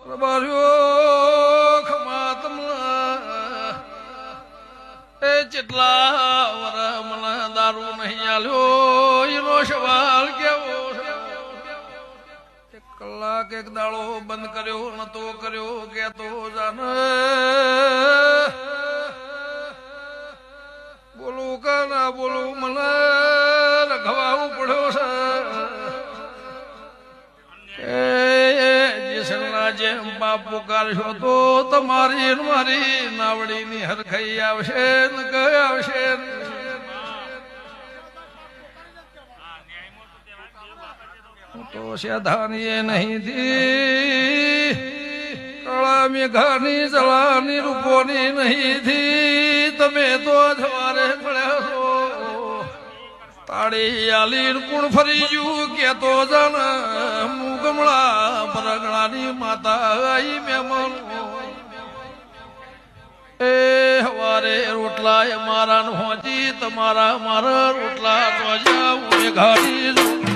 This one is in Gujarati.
રબાર્યો ખમાતમલા એ જેટલા વરા મને દારૂ નહીં આલ્યો એનો સવાલ કેવો એક કલાક એક દાડો બંધ કર્યો નતો કર્યો કેતો જાને બોલું કે ના બોલું મને રખવાવું પડ્યો છે જેમ બાપ પુકારશો તો તમારી મારી નાવડીની હરખાઈ આવશે ને કઈ આવશે હું તો સેધાની નહીં થી કળા મેઘાની જળાની રૂપોની નહીં થી તમે તો સવારે મળ્યા છો તાળી આલી કુણ ફરી જુ કેતો જાણ મુગમળા પરગણાની માતા આઈ મહેમાન એ હવારે રોટલા એ મારા હોજી તમારા મારા રોટલા તો જાઉં ઘાડી